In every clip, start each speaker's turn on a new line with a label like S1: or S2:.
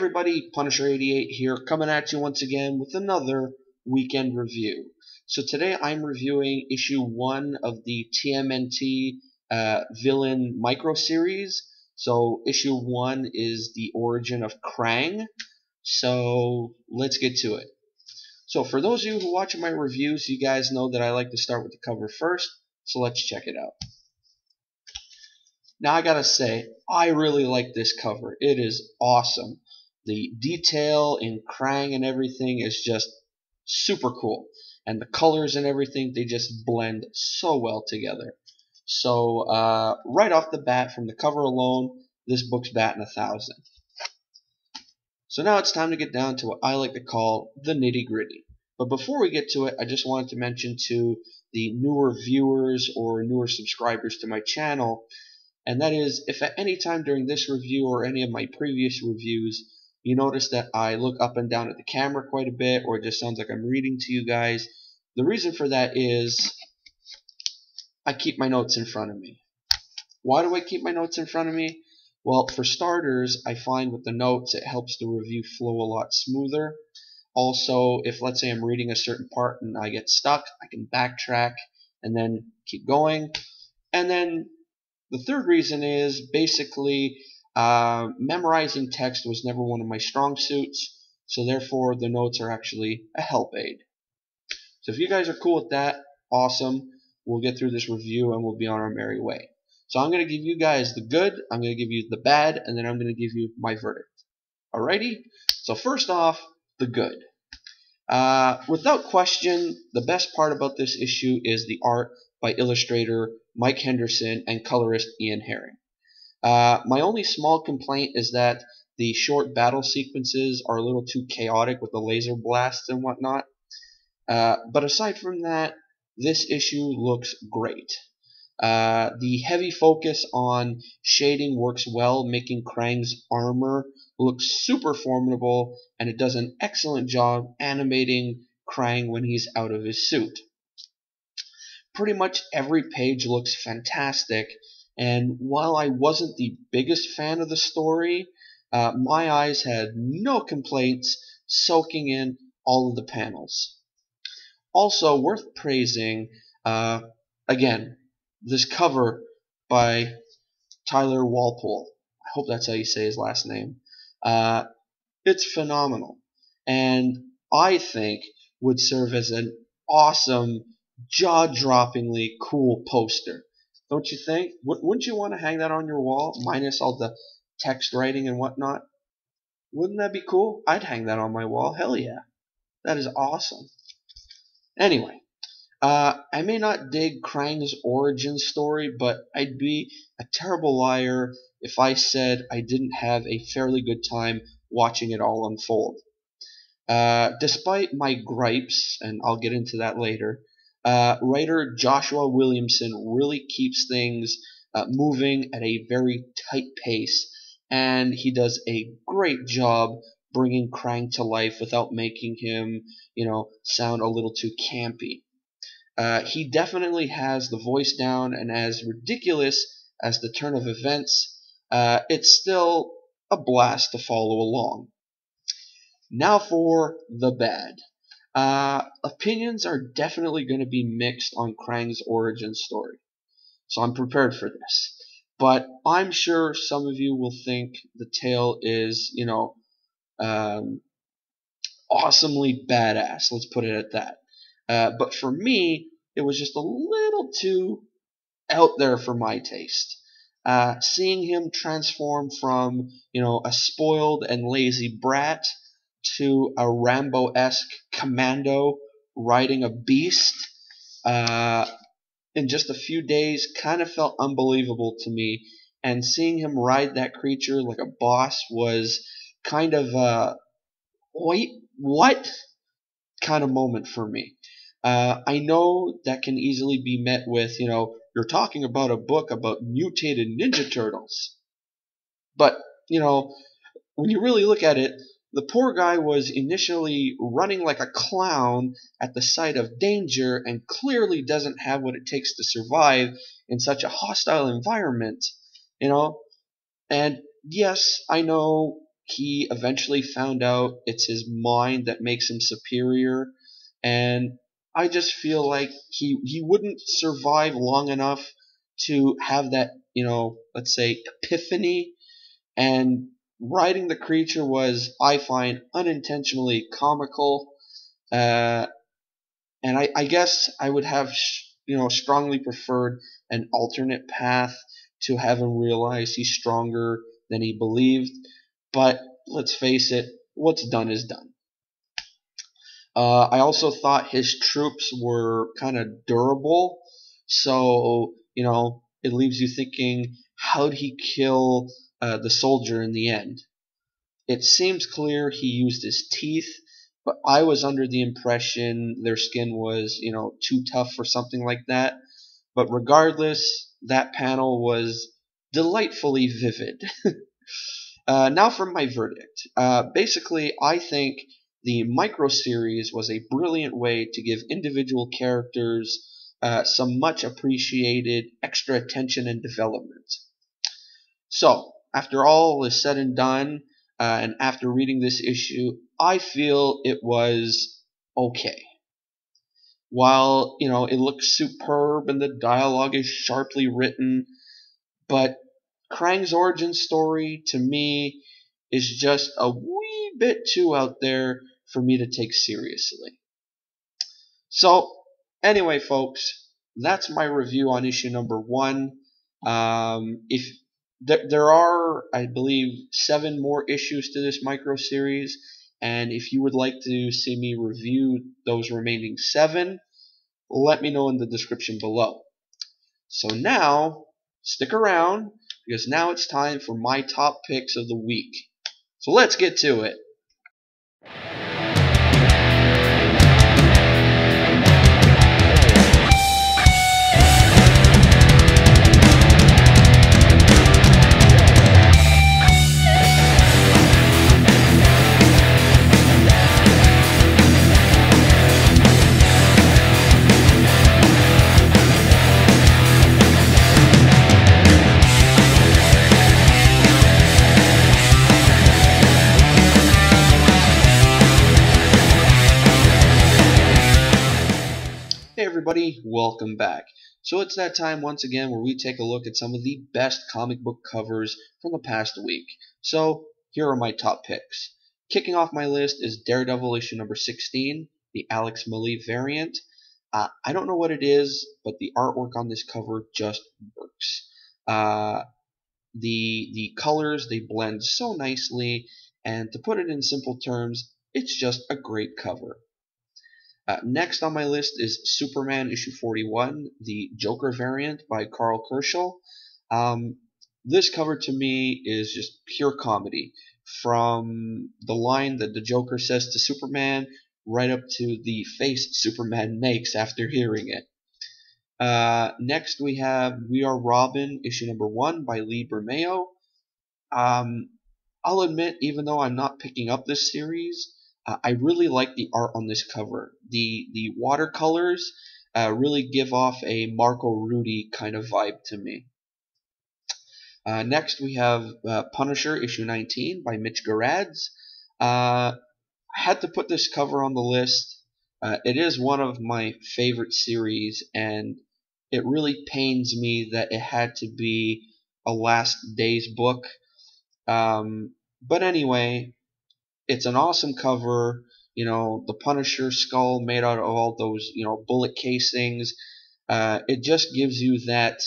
S1: everybody, Punisher88 here, coming at you once again with another weekend review. So today I'm reviewing issue 1 of the TMNT Villain micro series. So issue 1 is the origin of Krang. So let's get to it. So for those of you who watch my reviews, you guys know that I like to start with the cover first. So let's check it out. Now I gotta say, I really like this cover. It is awesome. The detail in Krang and everything is just super cool. And the colors and everything, they just blend so well together. So right off the bat, from the cover alone, this book's batting 1,000. So now it's time to get down to what I like to call the nitty-gritty. But before we get to it, I just wanted to mention to the newer viewers or newer subscribers to my channel, and that is, if at any time during this review or any of my previous reviews you notice that I look up and down at the camera quite a bit, or it just sounds like I'm reading to you guys, the reason for that is I keep my notes in front of me. Why do I keep my notes in front of me? Well, for starters, I find with the notes it helps the review flow a lot smoother. Also, if let's say I'm reading a certain part and I get stuck, I can backtrack and then keep going. And then the third reason is basically memorizing text was never one of my strong suits, so therefore the notes are actually a help aid. So if you guys are cool with that, awesome. We'll get through this review and we'll be on our merry way. So I'm going to give you guys the good, I'm going to give you the bad, and then I'm going to give you my verdict. Alrighty? So first off, the good. Without question, the best part about this issue is the art by illustrator Mike Henderson and colorist Ian Herring. My only small complaint is that the short battle sequences are a little too chaotic with the laser blasts and whatnot. But aside from that, this issue looks great. The heavy focus on shading works well, making Krang's armor look super formidable, and it does an excellent job animating Krang when he's out of his suit. Pretty much every page looks fantastic, and while I wasn't the biggest fan of the story, my eyes had no complaints soaking in all of the panels. Also worth praising, again, this cover by Tyler Walpole. I hope that's how you say his last name. It's phenomenal, and I think would serve as an awesome, jaw-droppingly cool poster. Don't you think? Wouldn't you want to hang that on your wall, minus all the text writing and whatnot? Wouldn't that be cool? I'd hang that on my wall. Hell yeah. That is awesome. Anyway, I may not dig Krang's origin story, but I'd be a terrible liar if I said I didn't have a fairly good time watching it all unfold. Despite my gripes, and I'll get into that later, writer Joshua Williamson really keeps things moving at a very tight pace, and he does a great job bringing Krang to life without making him, sound a little too campy. He definitely has the voice down, and as ridiculous as the turn of events, it's still a blast to follow along. Now for the bad. Opinions are definitely going to be mixed on Krang's origin story, so I'm prepared for this. But I'm sure some of you will think the tale is, awesomely badass. Let's put it at that. But for me, it was just a little too out there for my taste. Seeing him transform from, a spoiled and lazy brat to a Rambo-esque commando riding a beast in just a few days kind of felt unbelievable to me, and seeing him ride that creature like a boss was kind of a wait, what kind of moment for me. I know that can easily be met with, you're talking about a book about mutated Ninja Turtles. But, when you really look at it, the poor guy was initially running like a clown at the sight of danger and clearly doesn't have what it takes to survive in such a hostile environment, And yes, I know he eventually found out it's his mind that makes him superior, and I just feel like he wouldn't survive long enough to have that, let's say, epiphany. And writing the creature was, I find, unintentionally comical. Uh, and I guess I would have, strongly preferred an alternate path to have him realize he's stronger than he believed. But let's face it, what's done is done. I also thought his troops were kind of durable, so it leaves you thinking, how'd he kill the soldier in the end? It seems clear he used his teeth, but I was under the impression their skin was, too tough for something like that. But regardless, that panel was delightfully vivid. Now for my verdict. Basically, I think the micro series was a brilliant way to give individual characters some much appreciated extra attention and development. So, after all is said and done, and after reading this issue, I feel it was okay. While, it looks superb and the dialogue is sharply written, but Krang's origin story, to me, is just a wee bit too out there for me to take seriously. So, anyway, folks, that's my review on issue number 1. If there are, I believe, 7 more issues to this micro series, and if you would like to see me review those remaining 7, let me know in the description below. So now, stick around, because now it's time for my top picks of the week. So let's get to it. Hey everybody, welcome back. So it's that time once again where we take a look at some of the best comic book covers from the past week. So here are my top picks. Kicking off my list is Daredevil issue number 16, the Alex Maleev variant. I don't know what it is, but the artwork on this cover just works. The colors, they blend so nicely, and to put it in simple terms, it's just a great cover. Next on my list is Superman issue 41, the Joker variant by Carl Kerschel. This cover to me is just pure comedy. From the line that the Joker says to Superman, right up to the face Superman makes after hearing it. Next we have We Are Robin issue number 1 by Lee Bermejo. I'll admit, even though I'm not picking up this series, I really like the art on this cover. The watercolors really give off a Marco Rudy kind of vibe to me. Next we have Punisher issue 19 by Mitch Gerads. I had to put this cover on the list. It is one of my favorite series, and it really pains me that it had to be a Last Days book. But anyway, it's an awesome cover. The Punisher skull made out of all those, bullet casings. It just gives you that,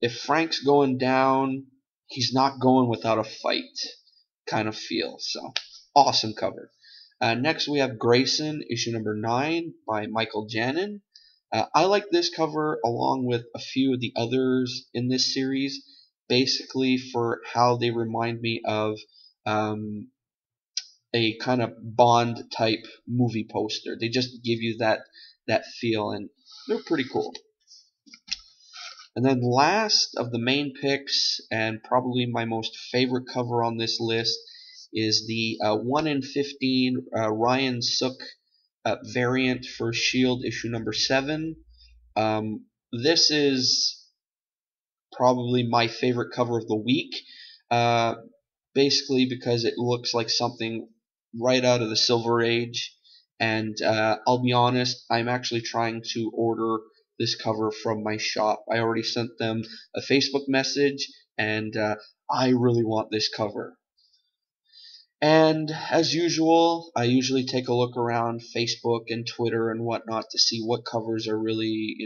S1: if Frank's going down, he's not going without a fight kind of feel. So, awesome cover. Next, we have Grayson, issue number 9 by Michael Janin. I like this cover along with a few of the others in this series, basically for how they remind me of a kind of Bond type movie poster. They just give you that feel, and they're pretty cool. And then last of the main picks, and probably my most favorite cover on this list, is the 1 in 15 Ryan Sook variant for Shield issue number 7. This is probably my favorite cover of the week. basically because it looks like something right out of the Silver Age. And I'll be honest, I'm actually trying to order this cover from my shop. I already sent them a Facebook message, and I really want this cover. And as usual, I usually take a look around Facebook and Twitter and whatnot to see what covers are really,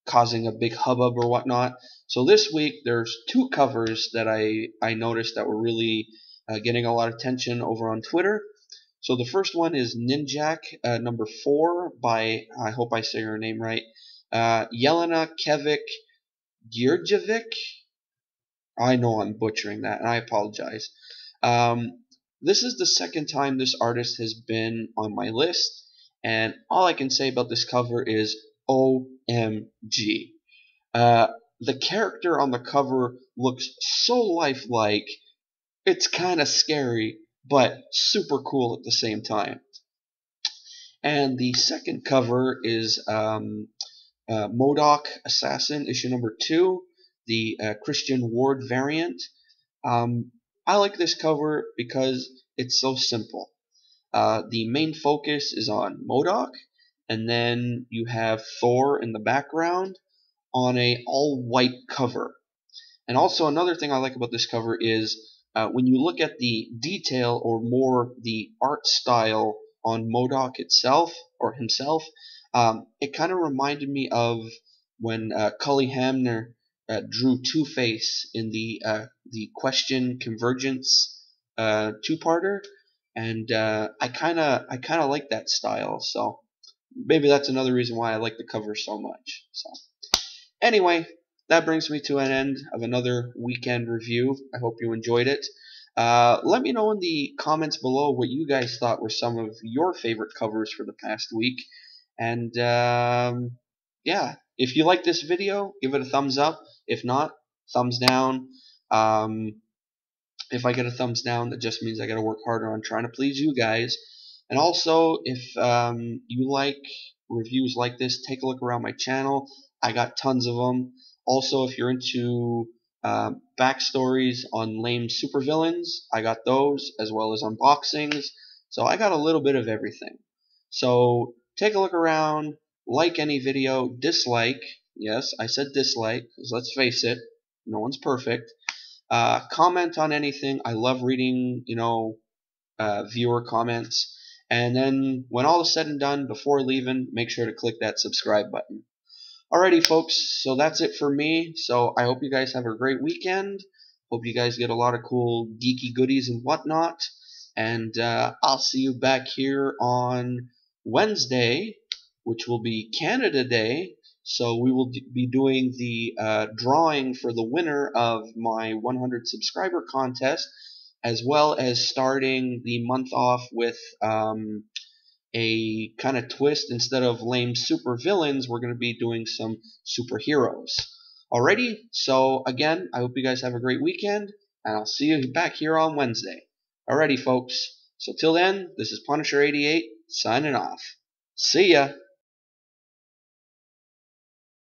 S1: causing a big hubbub or whatnot. So this week, there's two covers that I noticed that were really getting a lot of attention over on Twitter. So the first one is Ninjak number 4 by, I hope I say her name right, Yelena Kevik Djurjevic. I know I'm butchering that, and I apologize. This is the second time this artist has been on my list, and all I can say about this cover is OMG. The character on the cover looks so lifelike, it's kind of scary, but super cool at the same time. And the second cover is MODOK Assassin, issue number 2, the Christian Ward variant. I like this cover because it's so simple. The main focus is on MODOK, and then you have Thor in the background on a all-white cover. And also another thing I like about this cover is when you look at the detail, or more the art style on MODOK itself, or himself, it kind of reminded me of when Cully Hamner drew Two-Face in the Question Convergence two-parter, and I kind of like that style. So maybe that's another reason why I like the cover so much. So anyway, that brings me to an end of another weekend review. I hope you enjoyed it. Let me know in the comments below what you guys thought were some of your favorite covers for the past week. And yeah, if you like this video, give it a thumbs up. If not, thumbs down. If I get a thumbs down, that just means I got to work harder on trying to please you guys. And also, if you like reviews like this, take a look around my channel. I got tons of them. Also, if you're into backstories on lame supervillains, I got those, as well as unboxings. So I got a little bit of everything. So take a look around, like any video, dislike. Yes, I said dislike, because let's face it, no one's perfect. Comment on anything. I love reading, viewer comments. And then when all is said and done, before leaving, make sure to click that subscribe button. Alrighty, folks, so that's it for me. So I hope you guys have a great weekend. Hope you guys get a lot of cool geeky goodies and whatnot. And I'll see you back here on Wednesday, which will be Canada Day. So we will be doing the drawing for the winner of my 100 subscriber contest, as well as starting the month off with a kind of twist. Instead of lame super villains, we're going to be doing some superheroes. Alrighty, so again, I hope you guys have a great weekend, and I'll see you back here on Wednesday. Alrighty, folks, so till then, this is Punisher88 signing off. See ya!